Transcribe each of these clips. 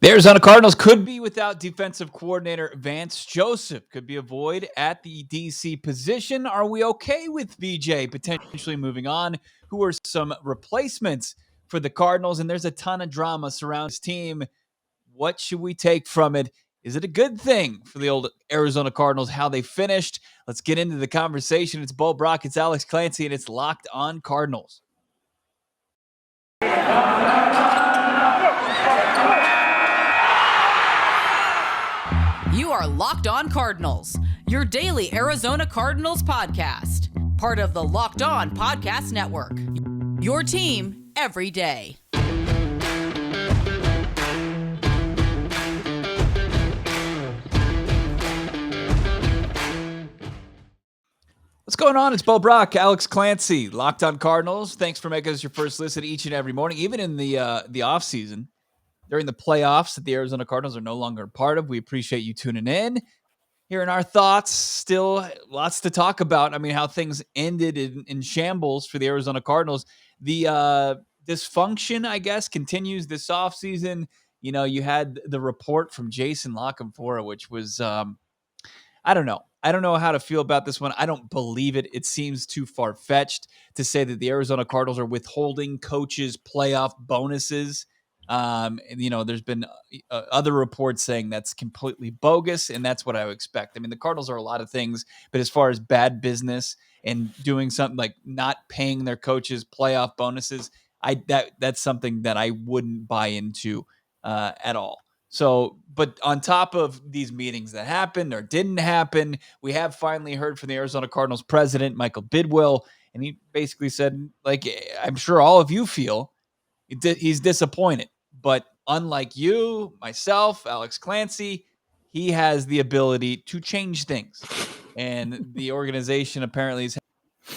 The Arizona Cardinals could be without defensive coordinator Vance Joseph. Could be a void at the DC position. Are we okay with VJ potentially moving on? Who are some replacements for the Cardinals? And there's a ton of drama surrounding this team. What should we take from it? Is it a good thing for the old Arizona Cardinals, how they finished? Let's get into the conversation. It's Bo Brack, it's Alex Clancy, and it's Locked On Cardinals. You are Locked On Cardinals, your daily Arizona Cardinals podcast. Part of the Locked On Podcast Network, your team every day. What's going on? It's Bo Brack, Alex Clancy, Locked On Cardinals. Thanks for making us your first listen each and every morning, even in the offseason. During the playoffs that the Arizona Cardinals are no longer a part of. We appreciate you tuning in, hearing our thoughts. Still lots to talk about. I mean, how things ended in shambles for the Arizona Cardinals. The dysfunction, I guess, continues this offseason. You know, you had the report from Jason Lockenfora, which was, I don't know. I don't know how to feel about this one. I don't believe it. It seems too far-fetched to say that the Arizona Cardinals are withholding coaches' playoff bonuses. And, you know, there's been other reports saying that's completely bogus, and that's what I would expect. I mean, the Cardinals are a lot of things, but as far as bad business and doing something like not paying their coaches playoff bonuses, that's something that I wouldn't buy into at all. So, but on top of these meetings that happened or didn't happen, we have finally heard from the Arizona Cardinals president, Michael Bidwill, and he basically said, like, I'm sure all of you feel, he's disappointed. But unlike you, myself, Alex Clancy, he has the ability to change things. And the organization apparently is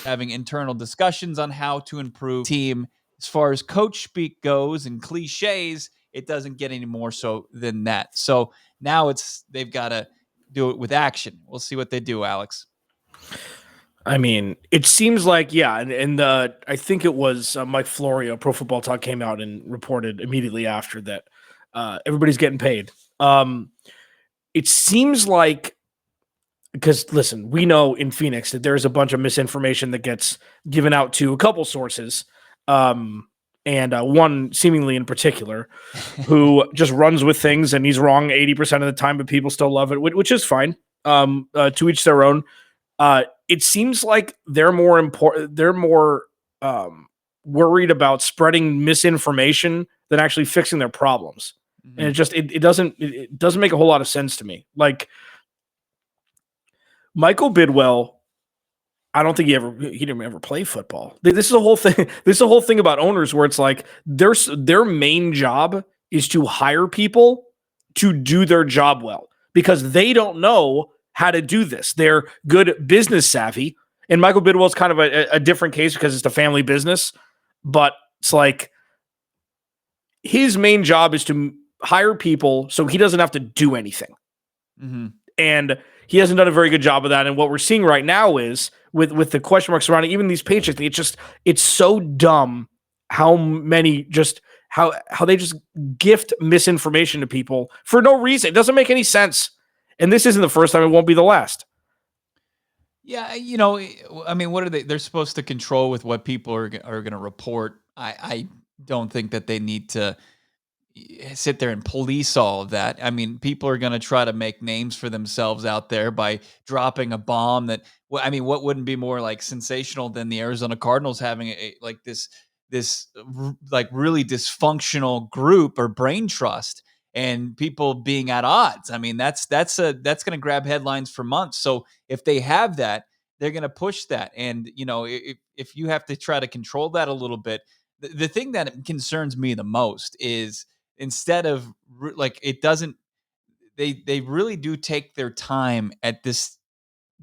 having internal discussions on how to improve the team. As far as coach speak goes and cliches, it doesn't get any more so than that. So now they've got to do it with action. We'll see what they do, Alex. I mean, it seems like, yeah, and I think it was Mike Florio, Pro Football Talk, came out and reported immediately after that everybody's getting paid. It seems like, because, listen, we know in Phoenix that there's a bunch of misinformation that gets given out to a couple sources, and one seemingly in particular who just runs with things, and he's wrong 80% of the time, but people still love it, which is fine. To each their own. It seems like they're more important. They're more worried about spreading misinformation than actually fixing their problems. Mm-hmm. And it doesn't make a whole lot of sense to me. Like, Michael Bidwill, I don't think he didn't ever play football. This is a whole thing. This is a whole thing about owners where it's like their main job is to hire people to do their job well because they don't know how to do this. They're good business savvy. And Michael Bidwill is kind of a different case because it's a family business. But it's like his main job is to hire people so he doesn't have to do anything. Mm-hmm. And he hasn't done a very good job of that. And what we're seeing right now is with the question marks surrounding even these paychecks, it's so dumb how many how they just gift misinformation to people for no reason. It doesn't make any sense. And this isn't the first time. It won't be the last. Yeah, you know, I mean, what are they? They're supposed to control with what people are going to report. I don't think that they need to sit there and police all of that. I mean, people are going to try to make names for themselves out there by dropping a bomb that, I mean, what wouldn't be more like sensational than the Arizona Cardinals having this like really dysfunctional group or brain trust and people being at odds. I mean, that's going to grab headlines for months. So if they have that, they're going to push that. And, you know, if you have to try to control that a little bit, the thing that concerns me the most is instead of like, it doesn't, they really do take their time at this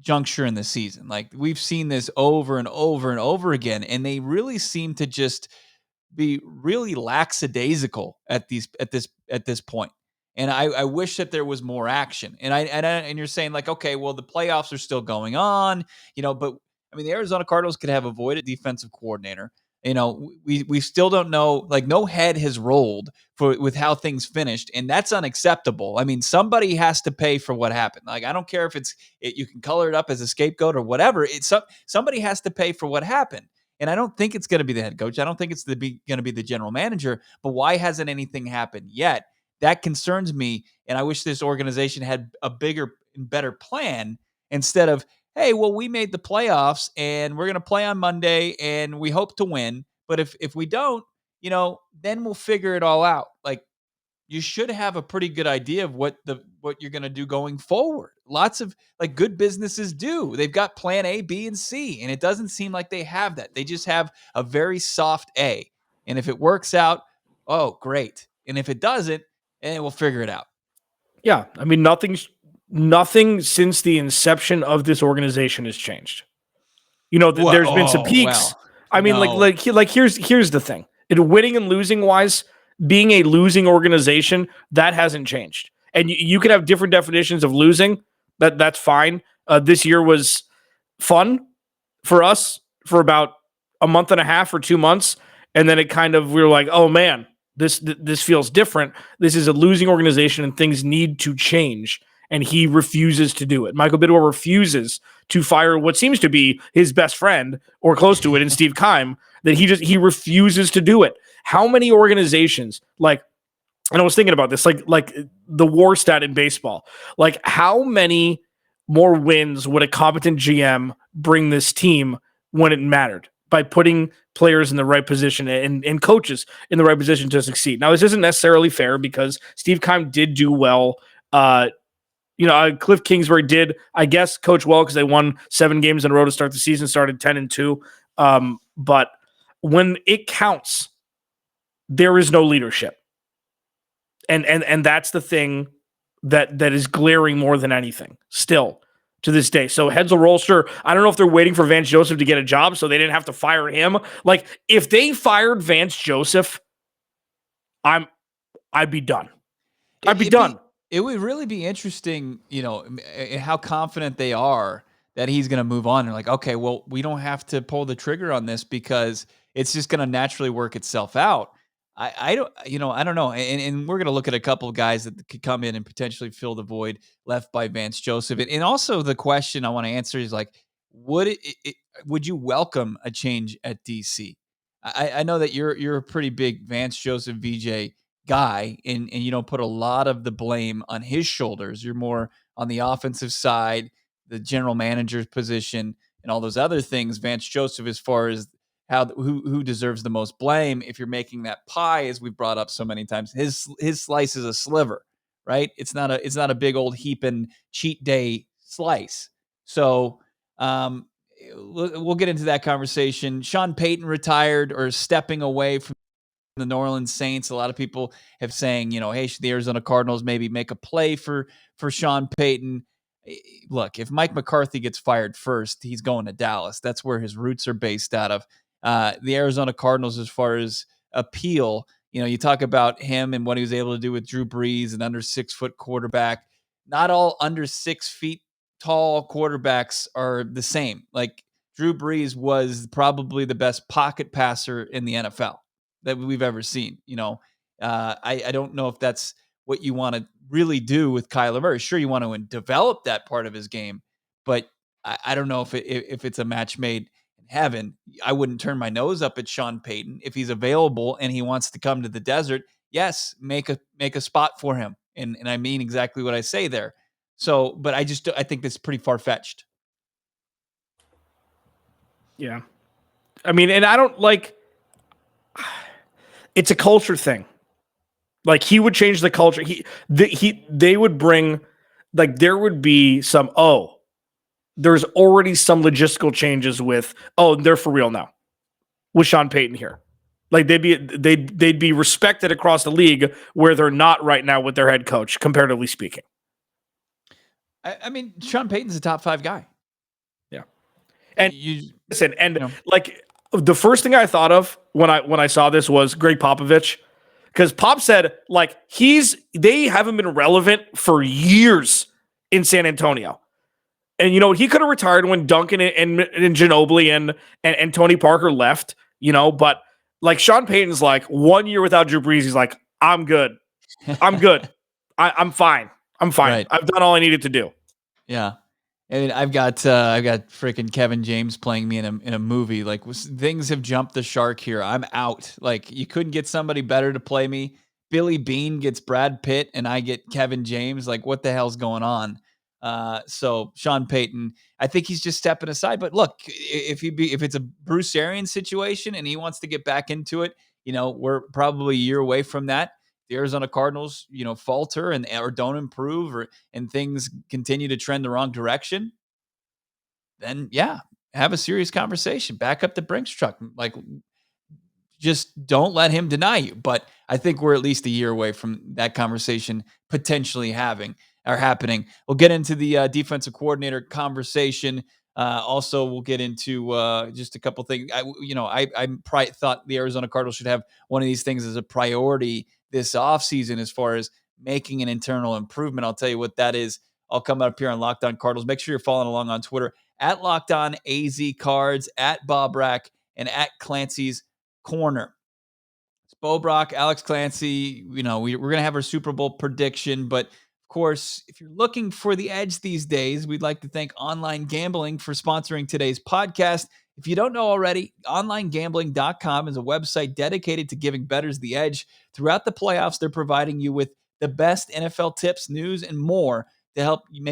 juncture in the season. Like we've seen this over and over and over again, and they really seem to just be really lackadaisical at this point. And I wish that there was more action. And you're saying like, okay, well, the playoffs are still going on, you know, but I mean, the Arizona Cardinals could have avoided defensive coordinator. We still don't know, like no head has rolled with how things finished, and that's unacceptable. I mean, somebody has to pay for what happened. Like, I don't care if you can color it up as a scapegoat or whatever. Somebody has to pay for what happened. And I don't think it's going to be the head coach. I don't think it's going to be the general manager, but why hasn't anything happened yet? That concerns me. And I wish this organization had a bigger and better plan instead of, hey, well, we made the playoffs and we're going to play on Monday and we hope to win. But if we don't, then we'll figure it all out. Like, you should have a pretty good idea of what you're going to do going forward. Lots of like good businesses do. They've got plan A, B, and C, and it doesn't seem like they have that. They just have a very soft A. And if it works out, oh, great. And if it doesn't, we'll figure it out. Yeah. I mean, nothing since the inception of this organization has changed. There's been some peaks. Well, I mean, here's the thing. Winning and losing wise, being a losing organization, that hasn't changed. And you can have different definitions of losing. That's fine. This year was fun for us for about a month and a half or 2 months. And then we were like, oh man, this feels different. This is a losing organization and things need to change. And he refuses to do it. Michael Bidwell refuses to fire what seems to be his best friend or close to it in Steve Keim, that he refuses to do it. How many organizations, and I was thinking about this, like the WAR stat in baseball, like how many more wins would a competent GM bring this team when it mattered by putting players in the right position and coaches in the right position to succeed? Now, this isn't necessarily fair because Steve Keim did do well. Cliff Kingsbury did, I guess, coach well because they won 7 games in a row to start the season, started 10-2. But when it counts, there is no leadership. And that's the thing that is glaring more than anything still to this day. So heads will roll. Sure. I don't know if they're waiting for Vance Joseph to get a job so they didn't have to fire him. Like, if they fired Vance Joseph, I'd be done. I'd be done. It would really be interesting, how confident they are that he's going to move on. And like, okay, well, we don't have to pull the trigger on this because it's just going to naturally work itself out. I don't know. And we're going to look at a couple of guys that could come in and potentially fill the void left by Vance Joseph. And also the question I want to answer is like, would you welcome a change at DC? I know that you're a pretty big Vance Joseph VJ guy, and you don't put a lot of the blame on his shoulders. You're more on the offensive side, the general manager's position, and all those other things. Vance Joseph, as far as who deserves the most blame, if you're making that pie, as we've brought up so many times, his slice is a sliver, right? It's not a big old heaping cheat day slice. So we'll get into that conversation. Sean Payton retired or stepping away from the New Orleans Saints. A lot of people have saying, hey, should the Arizona Cardinals maybe make a play for Sean Payton? Look, if Mike McCarthy gets fired first, he's going to Dallas. That's where his roots are based out of. The Arizona Cardinals, as far as appeal, you talk about him and what he was able to do with Drew Brees, an under 6 foot quarterback. Not all under 6 feet tall quarterbacks are the same. Like, Drew Brees was probably the best pocket passer in the NFL that we've ever seen. I don't know if that's what you want to really do with Kyler Murray. Sure, you want to develop that part of his game, but I don't know if it's a match made in heaven. I wouldn't turn my nose up at Sean Payton if he's available and he wants to come to the desert. Yes, make a spot for him, and I mean exactly what I say there. So, but I think that's pretty far fetched. Yeah, I mean, and I don't like. It's a culture thing. Like, he would change the culture. They would bring, like, there would be some, there's already some logistical changes with, they're for real now with Sean Payton here. Like, they'd be respected across the league where they're not right now with their head coach, comparatively speaking. I mean, Sean Payton's a top 5 guy. Yeah. And like, the first thing I thought of when I saw this was Greg Popovich, because Pop said, like, they haven't been relevant for years in San Antonio. And he could have retired when Duncan and Ginobili and Tony Parker left. but like Sean Payton's like 1 year without Drew Brees. He's like, I'm good. I'm good. I'm fine. I'm fine. Right. I've done all I needed to do. Yeah. I mean, I've got freaking Kevin James playing me in a movie. Like things have jumped the shark here. I'm out. Like you couldn't get somebody better to play me. Billy Bean gets Brad Pitt and I get Kevin James. Like what the hell's going on? So Sean Payton, I think he's just stepping aside. But look, if it's a Bruce Arians situation and he wants to get back into it, we're probably a year away from that. The Arizona Cardinals, falter or don't improve and things continue to trend the wrong direction, then yeah, have a serious conversation. Back up the Brinks truck. Like, just don't let him deny you. But I think we're at least a year away from that conversation potentially happening. We'll get into the defensive coordinator conversation. Also, we'll get into just a couple things. I thought the Arizona Cardinals should have one of these things as a priority this offseason as far as making an internal improvement. I'll tell you what that is. I'll come up here on Locked On Cardinals. Make sure you're following along on Twitter at Locked On AZCards, at Bob Brack, and at Clancy's Corner. It's Bo Brock, Alex Clancy. We're going to have our Super Bowl prediction, but of course, if you're looking for the edge these days, we'd like to thank Online Gambling for sponsoring today's podcast. If you don't know already, onlinegambling.com is a website dedicated to giving bettors the edge. Throughout the playoffs, they're providing you with the best NFL tips, news, and more to help you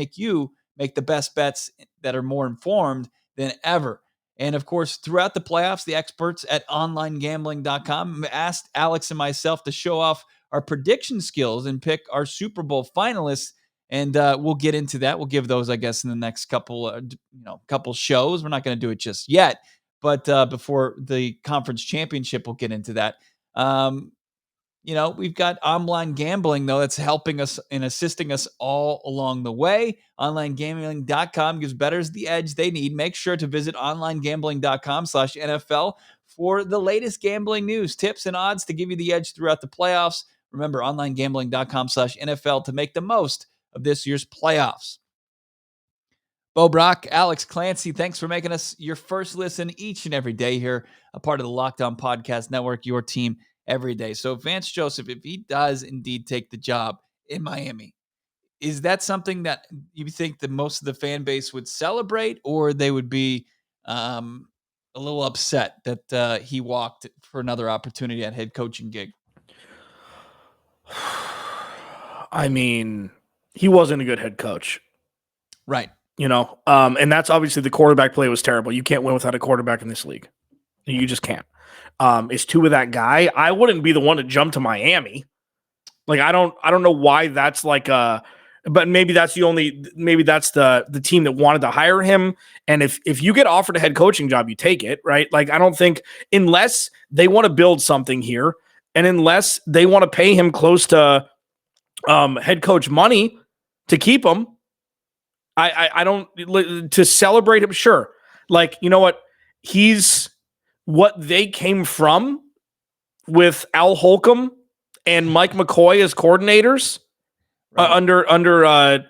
make the best bets that are more informed than ever. And of course, throughout the playoffs, the experts at onlinegambling.com asked Alex and myself to show off our prediction skills and pick our Super Bowl finalists. And we'll get into that. We'll give those, I guess, in the next couple shows. We're not going to do it just yet, but before the conference championship, we'll get into that. We've got online gambling, though, that's helping us and assisting us all along the way. OnlineGambling.com gives bettors the edge they need. Make sure to visit OnlineGambling.com/NFL for the latest gambling news, tips, and odds to give you the edge throughout the playoffs. Remember, OnlineGambling.com/NFL to make the most of this year's playoffs. Bo Brock, Alex Clancy, thanks for making us your first listen each and every day here, a part of the Locked On Podcast Network, your team every day. So Vance Joseph, if he does indeed take the job in Miami, is that something that you think that most of the fan base would celebrate, or they would be a little upset that he walked for another opportunity at head coaching gig? I mean, he wasn't a good head coach. Right. And that's obviously the quarterback play was terrible. You can't win without a quarterback in this league. You just can't. Is two of that guy. I wouldn't be the one to jump to Miami. Like, I don't know why that's but maybe that's the team that wanted to hire him. And if you get offered a head coaching job, you take it, right? Like, I don't think, unless they want to build something here and unless they want to pay him close to head coach money to keep him, I don't, to celebrate him. Sure. Like, you know what? He's what they came from with Al Holcomb and Mike McCoy as coordinators, right, under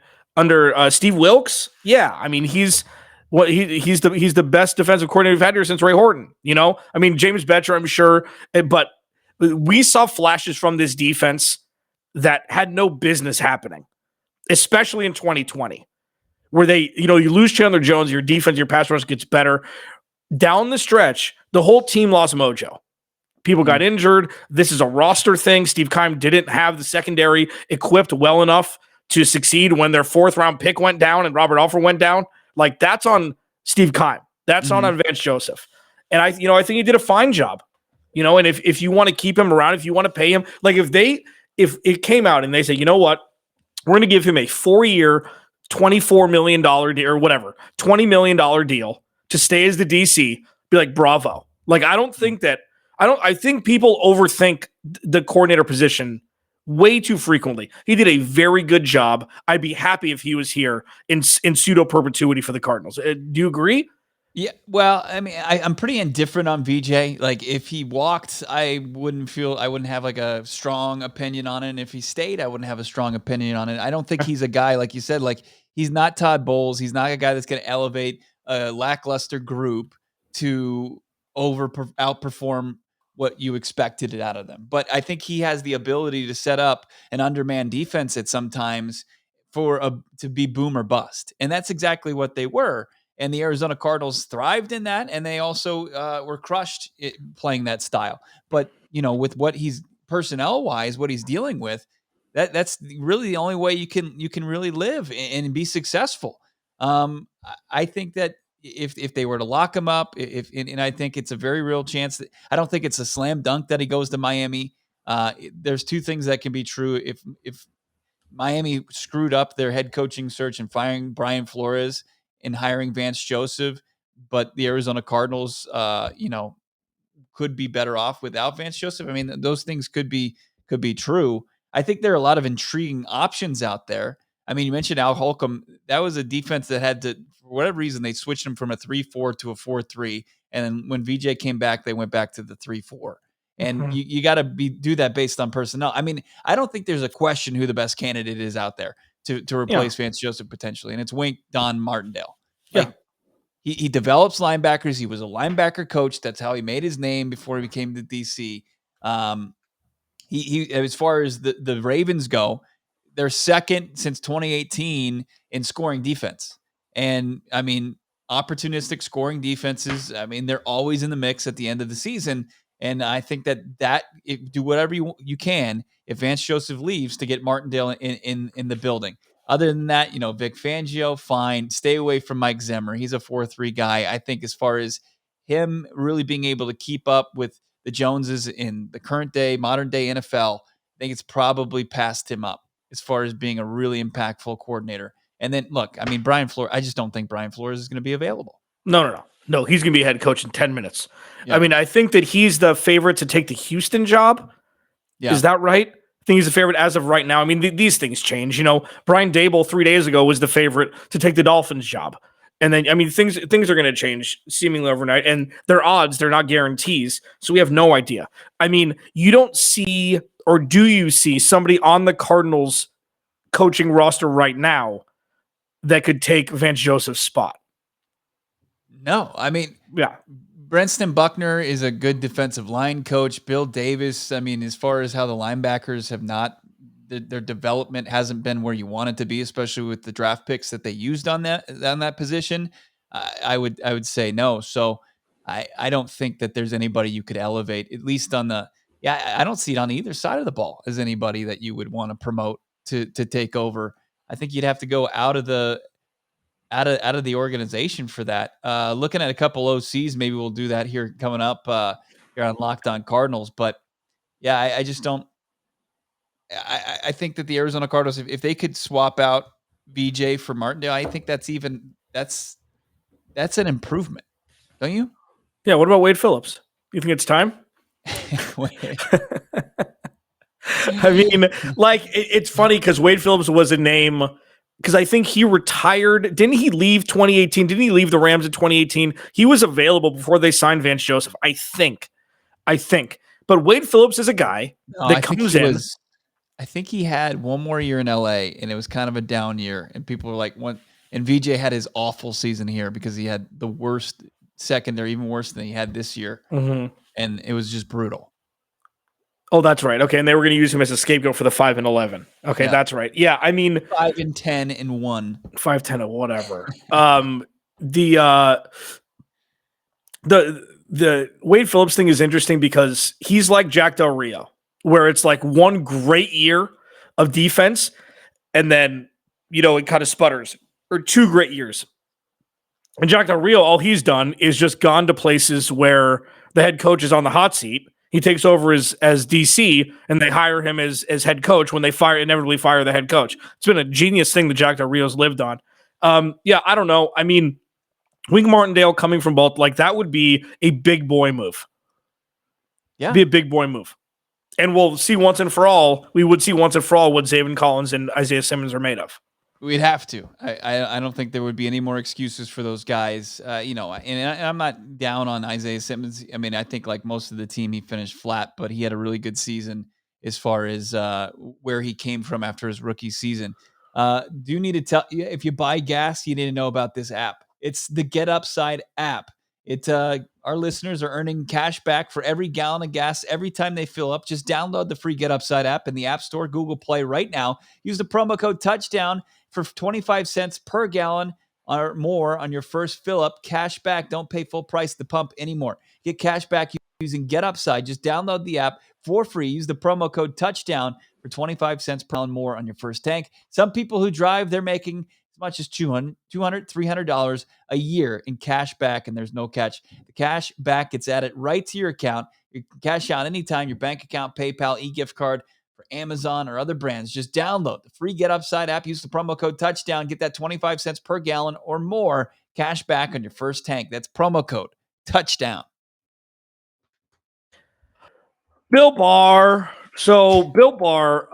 Steve Wilkes. Yeah. I mean, he's the best defensive coordinator we've had here since Ray Horton, I mean, James Betcher, I'm sure, but we saw flashes from this defense that had no business happening, especially in 2020. Where they, you lose Chandler Jones, your defense, your pass rush gets better. Down the stretch, the whole team lost mojo. People got injured. This is a roster thing. Steve Keim didn't have the secondary equipped well enough to succeed when their 4th-round pick went down and Robert Alford went down. Like, that's on Steve Keim. That's not on Vance Joseph. And I think he did a fine job. And if you want to keep him around, if you want to pay him, like if it came out and they say, you know what, we're going to give him a 4-year, $24 million deal or whatever, $20 million deal to stay as the DC, be like, bravo. Like, I think people overthink the coordinator position way too frequently. He did a very good job. I'd be happy if he was here in pseudo perpetuity for the Cardinals. Do you agree? Yeah, well, I mean, I'm pretty indifferent on VJ. Like, if he walked, I wouldn't have like a strong opinion on it. And if he stayed, I wouldn't have a strong opinion on it. I don't think he's a guy, like you said, like, he's not Todd Bowles. He's not a guy that's going to elevate a lackluster group to outperform what you expected it out of them. But I think he has the ability to set up an undermanned defense at sometimes to be boom or bust. And that's exactly what they were. And the Arizona Cardinals thrived in that, and they also were crushed playing that style. But, with what he's personnel-wise, what he's dealing with, that's really the only way you can really live and be successful. I think that if they were to lock him up, and I think it's a very real chance that I don't think it's a slam dunk that he goes to Miami. There's two things that can be true. If Miami screwed up their head coaching search and firing Brian Flores and hiring Vance Joseph, but the Arizona Cardinals, could be better off without Vance Joseph. I mean, those things could be true. I think there are a lot of intriguing options out there. I mean, you mentioned Al Holcomb. That was a defense that had to, for whatever reason, they switched him from a 3-4 to a 4-3. And then when VJ came back, they went back to the 3-4. And you got to do that based on personnel. I mean, I don't think there's a question who the best candidate is out there to replace Vance Joseph potentially. And it's Wink Don Martindale. He develops linebackers. He was a linebacker coach. That's how he made his name before he became the DC. He as far as the Ravens go, they're second since 2018 in scoring defense. And I mean, opportunistic scoring defenses, I mean, they're always in the mix at the end of the season. And I think that do whatever you can if Vance Joseph leaves to get Martindale in the building. Other than that, Vic Fangio, fine. Stay away from Mike Zimmer. He's a 4-3 guy. I think as far as him really being able to keep up with the Joneses in the current day, modern day NFL, I think it's probably passed him up as far as being a really impactful coordinator. And then, look, I mean, Brian Flores, I just don't think Brian Flores is going to be available. No, he's going to be a head coach in 10 minutes. Yeah. I mean, I think that he's the favorite to take the Houston job. Yeah. Is that right? I think he's the favorite as of right now. I mean, these things change. Brian Daboll 3 days ago was the favorite to take the Dolphins job. And then, I mean, things are going to change seemingly overnight. And they're odds, they're not guarantees. So we have no idea. I mean, you don't see, or do you see somebody on the Cardinals coaching roster right now that could take Vance Joseph's spot? No, I mean, Brenston Buckner is a good defensive line coach. Bill Davis, I mean, as far as how the linebackers have not, their development hasn't been where you want it to be, especially with the draft picks that they used on that position. I would say no. So I don't think that there's anybody you could elevate, at least on I don't see it on either side of the ball as anybody that you would want to promote to take over. I think you'd have to go out of the organization for that. Looking at a couple OCs, maybe we'll do that here coming up here on Locked On Cardinals. But yeah, I just don't. I think that the Arizona Cardinals, if they could swap out VJ for Martindale, I think that's an improvement, don't you? Yeah. What about Wade Phillips? You think it's time? I mean, it's funny because Wade Phillips was a name. Because I think he retired. Didn't he leave 2018? Didn't he leave the Rams in 2018? He was available before they signed Vance Joseph, I think. But Wade Phillips is a guy that comes in. I think he had one more year in LA, and it was kind of a down year. And people were like, "What?" And VJ had his awful season here because he had the worst secondary, even worse than he had this year. Mm-hmm. And it was just brutal. Oh, that's right. Okay, and they were going to use him as a scapegoat for the 5-11. Okay, yeah. That's right. Yeah, I mean 5-10 and 1, 5-10 or whatever. The Wade Phillips thing is interesting because he's like Jack Del Rio, where it's like one great year of defense, and then it kind of sputters, or 2 great years. And Jack Del Rio, all he's done is just gone to places where the head coach is on the hot seat. He takes over as DC, and they hire him as head coach when they inevitably fire the head coach. It's been a genius thing that Jack Del Rio's lived on. I don't know. I mean, Wink Martindale coming from both, that would be a big boy move. Yeah. Be a big boy move. And we'll see once and for all, what Zaven Collins and Isaiah Simmons are made of. We'd have to. I don't think there would be any more excuses for those guys. And I'm not down on Isaiah Simmons. I mean, I think like most of the team, he finished flat, but he had a really good season as far as where he came from after his rookie season. Do you need to tell you if you buy gas, you need to know about this app. It's the Get Upside app. It our listeners are earning cash back for every gallon of gas every time they fill up. Just download the free Get Upside app in the App Store, Google Play right now. Use the promo code Touchdown for 25 cents per gallon or more on your first fill up. Cash back. Don't pay full price at the pump anymore. Get cash back using Get Upside. Just download the app for free. Use the promo code Touchdown for 25 cents per gallon more on your first tank. Some people who drive, they're making as much as $200, $300 a year in cash back, and there's no catch. The cash back gets added right to your account. You can cash out anytime, your bank account, PayPal, e-gift card for Amazon or other brands. Just download the free Get Upside app. Use the promo code Touchdown. Get that 25 cents per gallon or more cash back on your first tank. That's promo code Touchdown. Built Bar. So Built Bar,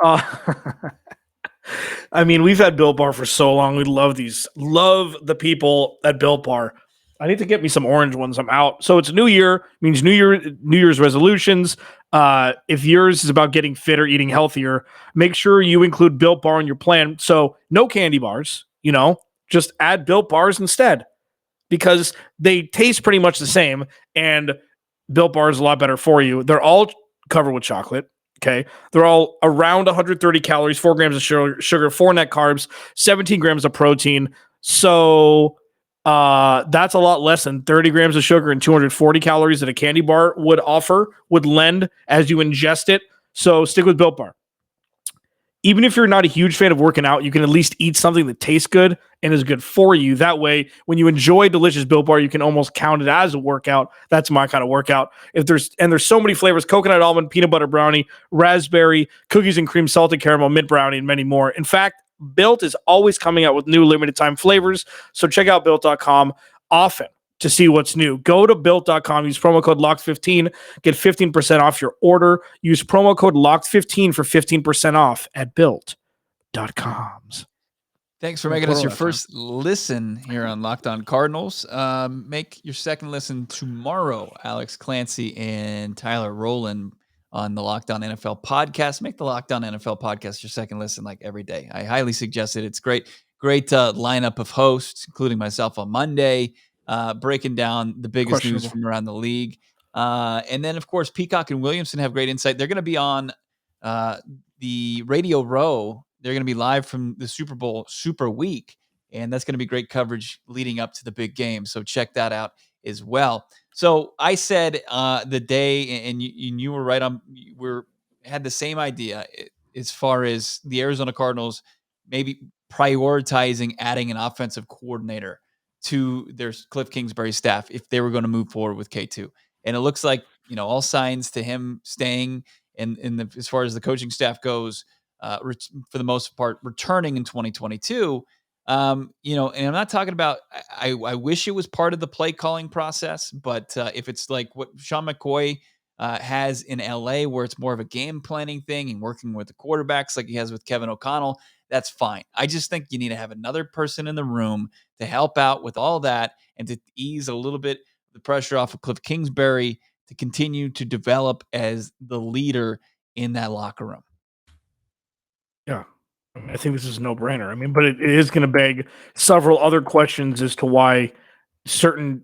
I mean, we've had Built Bar for so long. We love the people at Built Bar. I need to get me some orange ones. I'm out. So it's a new year, means New Year's resolutions. If yours is about getting fitter, eating healthier, make sure you include Built Bar in your plan. So no candy bars, just add Built Bars instead, because they taste pretty much the same, and Built Bar is a lot better for you. They're all covered with chocolate. Okay. They're all around 130 calories, 4 grams of sugar, 4 net carbs, 17 grams of protein. So that's a lot less than 30 grams of sugar and 240 calories that a candy bar would lend as you ingest it. So stick with Built Bar. Even if you're not a huge fan of working out, you can at least eat something that tastes good and is good for you. That way, when you enjoy delicious Built Bar, you can almost count it as a workout. That's my kind of workout. There's so many flavors: coconut, almond, peanut butter brownie, raspberry, cookies and cream, salted caramel, mint brownie, and many more. In fact, Built is always coming out with new limited time flavors. So check out Built.com often to see what's new. Go to Built.com, use promo code LOCKED15, get 15% off your order. Use promo code LOCKED15 for 15% off at Built.com. Thanks for making us your first listen here on Locked On Cardinals. Make your second listen tomorrow. Alex Clancy and Tyler Rowland on the Locked On NFL podcast. Make the Locked On NFL podcast your second listen like every day. I highly suggest it. It's great lineup of hosts, including myself on Monday, breaking down the biggest news from around the league. And then, of course, Peacock and Williamson have great insight. They're going to be on the Radio Row. They're going to be live from the Super Bowl Super Week, and that's going to be great coverage leading up to the big game. So check that out as well. So I said the day, and you were right on. Had the same idea as far as the Arizona Cardinals maybe prioritizing adding an offensive coordinator to their Cliff Kingsbury staff if they were going to move forward with K2. And it looks like, all signs to him staying as far as the coaching staff goes, for the most part, returning in 2022. And I'm not talking about, I wish it was part of the play calling process, but if it's like what Sean McCoy has in LA, where it's more of a game planning thing and working with the quarterbacks like he has with Kevin O'Connell, that's fine. I just think you need to have another person in the room to help out with all that and to ease a little bit the pressure off of Cliff Kingsbury to continue to develop as the leader in that locker room. Yeah, I think this is a no-brainer. I mean, but it is going to beg several other questions as to why certain,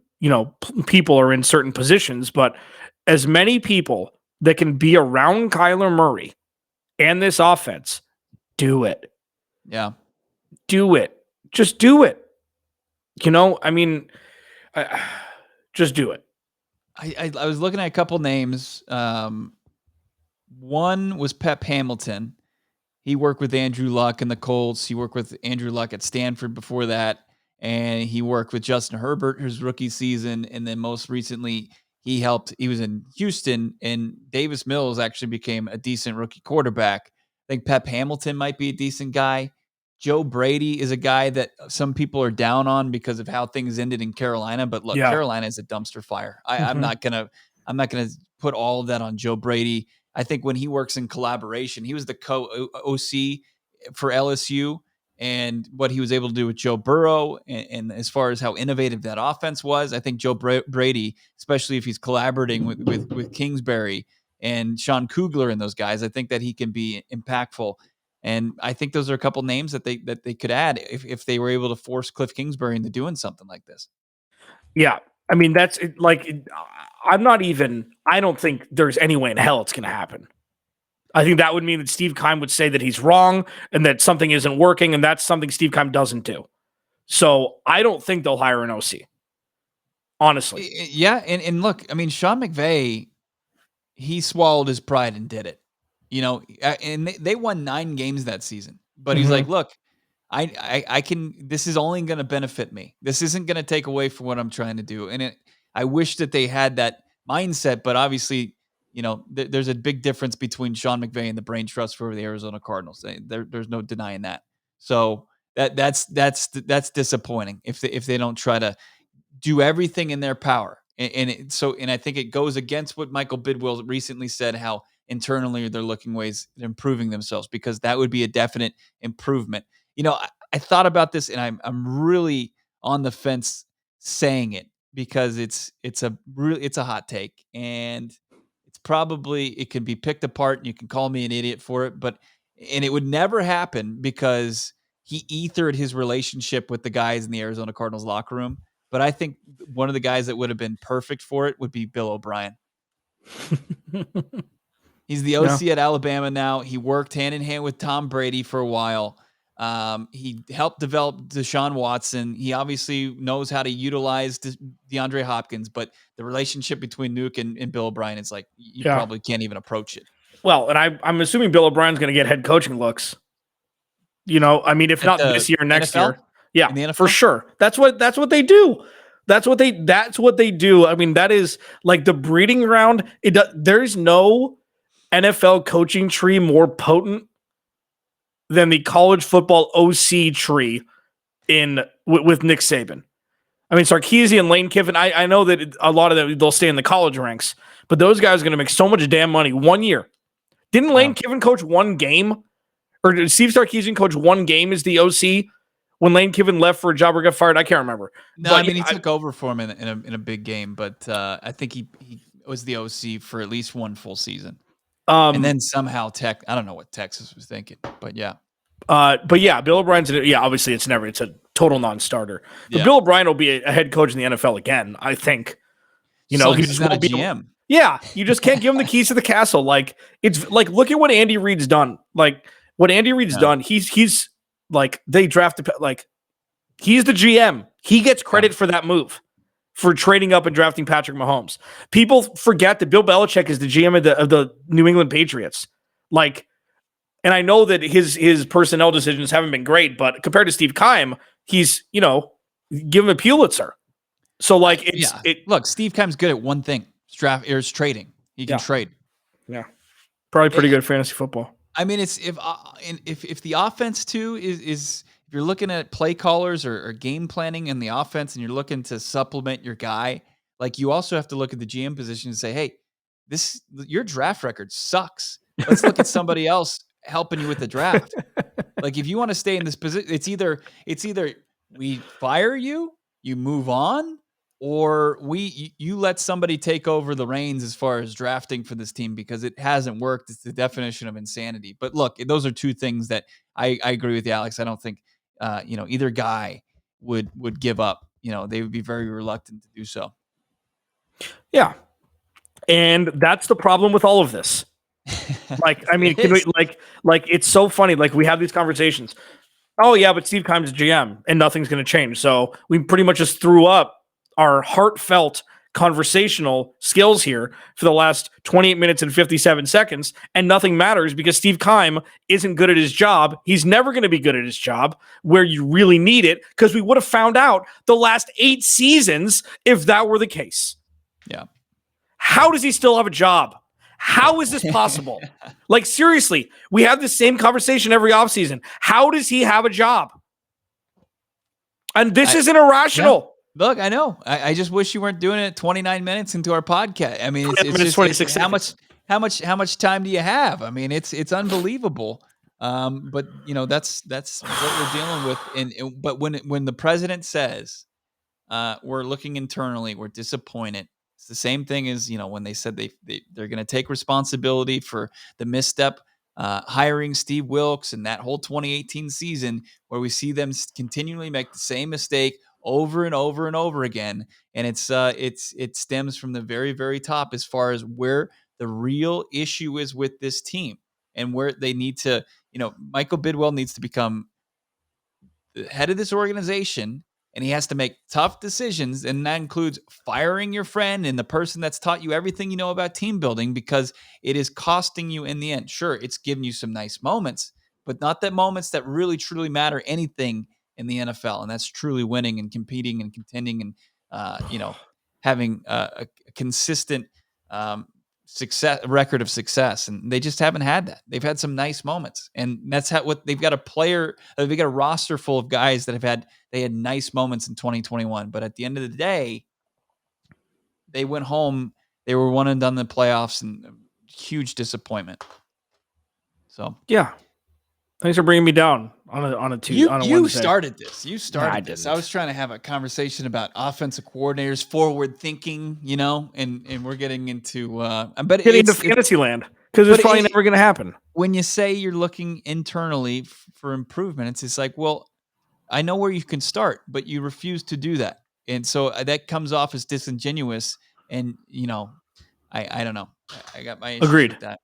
people are in certain positions. But as many people that can be around Kyler Murray and this offense, do it. Yeah. Do it. Just do it. Just do it. I was looking at a couple names. One was Pep Hamilton. He worked with Andrew Luck in the Colts. He worked with Andrew Luck at Stanford before that. And he worked with Justin Herbert his rookie season. And then most recently, he was in Houston, and Davis Mills actually became a decent rookie quarterback. I think Pep Hamilton might be a decent guy. Joe Brady is a guy that some people are down on because of how things ended in Carolina. But look, Carolina is a dumpster fire. I'm not gonna put all of that on Joe Brady. I think when he works in collaboration, he was the co-OC for LSU, and what he was able to do with Joe Burrow, and as far as how innovative that offense was, I think Joe Brady, especially if he's collaborating with Kingsbury and Sean Kugler and those guys, I think that he can be impactful. And I think those are a couple names that they could add if they were able to force Cliff Kingsbury into doing something like this. Yeah. I mean, I don't think there's any way in hell it's going to happen. I think that would mean that Steve Keim would say that he's wrong and that something isn't working, and that's something Steve Keim doesn't do. So I don't think they'll hire an OC, honestly. Yeah, and look, I mean, Sean McVay, he swallowed his pride and did it. And they won 9 games that season. But he's like, look, I can. This is only going to benefit me. This isn't going to take away from what I'm trying to do. And I wish that they had that mindset, but obviously, there's a big difference between Sean McVay and the brain trust for the Arizona Cardinals. There's no denying that. So that's disappointing if they don't try to do everything in their power. And I think it goes against what Michael Bidwill recently said, how internally they're looking ways at improving themselves, because that would be a definite improvement. I thought about this, and I'm really on the fence saying it, because it's a hot take, and it can be picked apart, and you can call me an idiot for it, and it would never happen because he ethered his relationship with the guys in the Arizona Cardinals locker room. But I think one of the guys that would have been perfect for it would be Bill O'Brien. He's the OC at Alabama now. He worked hand in hand with Tom Brady for a while. He helped develop Deshaun Watson. He obviously knows how to utilize DeAndre Hopkins, but the relationship between Nuke and Bill O'Brien, it's like you probably can't even approach it. Well, and I'm assuming Bill O'Brien's going to get head coaching looks. I mean, if not this year, next NFL? year. Yeah, for sure. That's what they do. That's what they do. I mean, that is like the breeding ground. There's no NFL coaching tree more potent than the college football OC tree with Nick Saban. I mean, Sarkisian, Lane Kiffin, I know that a lot of them, they'll stay in the college ranks, but those guys are going to make so much damn money 1 year. Didn't Lane Kiffin coach 1 game? Or did Steve Sarkisian coach 1 game as the OC when Lane Kiffin left for a job or got fired? I can't remember. No, but he took over for him in a big game, but I think he was the OC for at least 1 full season. And then somehow I don't know what Texas was thinking, but yeah. But yeah, Bill O'Brien's obviously it's a total non-starter. But Bill O'Brien will be a head coach in the NFL again, I think. He just not a GM. Yeah, you just can't give him the keys to the castle. Like, it's like, look at what Andy Reid's done. Like, what Andy Reid's done, he's like, they drafted, like, he's the GM. He gets credit for that move, for trading up and drafting Patrick Mahomes. People forget that Bill Belichick is the GM of the New England Patriots. Like, and I know that his personnel decisions haven't been great, but compared to Steve Keim, he's, give him a Pulitzer. So, like, look, Steve Keim's good at one thing: trading. He can trade. Yeah, probably pretty good at fantasy football. I mean, it's if the offense too is if you're looking at play callers or game planning in the offense, and you're looking to supplement your guy, like, you also have to look at the GM position and say, hey, your draft record sucks. Let's look at somebody else helping you with the draft. Like, if you want to stay in this position, it's either we fire you, you move on, or you let somebody take over the reins as far as drafting for this team, because it hasn't worked. It's the definition of insanity. But look, those are two things that I agree with you, Alex. I don't think either guy would give up. They would be very reluctant to do so. Yeah. And that's the problem with all of this. Like, I mean, it's so funny. Like, we have these conversations. Oh yeah, but Steve Keim's GM and nothing's going to change. So we pretty much just threw up our heartfelt conversational skills here for the last 28 minutes and 57 seconds, and nothing matters because Steve Keim isn't good at his job. He's never going to be good at his job where you really need it, because we would have found out the last 8 seasons if that were the case. Yeah. How does he still have a job? How is this possible? Like, seriously, we have the same conversation every offseason. How does he have a job? And this isn't irrational. Yeah. Look, I know. I just wish you weren't doing it 29 minutes into our podcast. I mean, it's just 26 seconds. How much time do you have? I mean, it's unbelievable. But that's what we're dealing with. But when the president says we're looking internally, we're disappointed. It's the same thing as when they said they're going to take responsibility for the misstep hiring Steve Wilkes and that whole 2018 season, where we see them continually make the same mistake over and over and over again. And it stems from the very, very top as far as where the real issue is with this team and where they need to, Michael Bidwell needs to become the head of this organization, and he has to make tough decisions. And that includes firing your friend and the person that's taught you everything you know about team building, because it is costing you in the end. Sure, it's giving you some nice moments, but not that moments that really, truly matter anything in the NFL. And that's truly winning and competing and contending and, having a consistent record of success. And they just haven't had that. They've had some nice moments, and that's what they've got they've got a roster full of guys that they had nice moments in 2021. But at the end of the day, they went home. They were one and done in the playoffs, and huge disappointment. So yeah, thanks for bringing me down on a Tuesday. You started this. You started this. Didn't. I was trying to have a conversation about offensive coordinators, forward thinking, and we're getting into into fantasy land, because it's probably never going to happen. When you say you're looking internally for improvement, it's just like, well, I know where you can start, but you refuse to do that. And so that comes off as disingenuous. And, I don't know. I got my issues Agreed with that.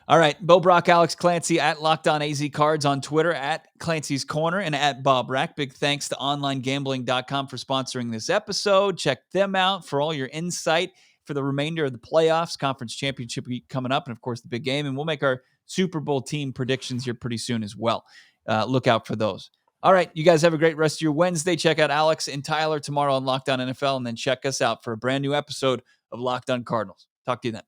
All right. Bo Brack, Alex Clancy at Locked On AZCards on Twitter, at Clancy's Corner, and at Bob Brack. Big thanks to OnlineGambling.com for sponsoring this episode. Check them out for all your insight for the remainder of the playoffs, conference championship week coming up, and of course the big game. And we'll make our Super Bowl team predictions here pretty soon as well. Look out for those. All right. You guys have a great rest of your Wednesday. Check out Alex and Tyler tomorrow on Locked On NFL, and then check us out for a brand new episode of Locked On Cardinals. Talk to you then.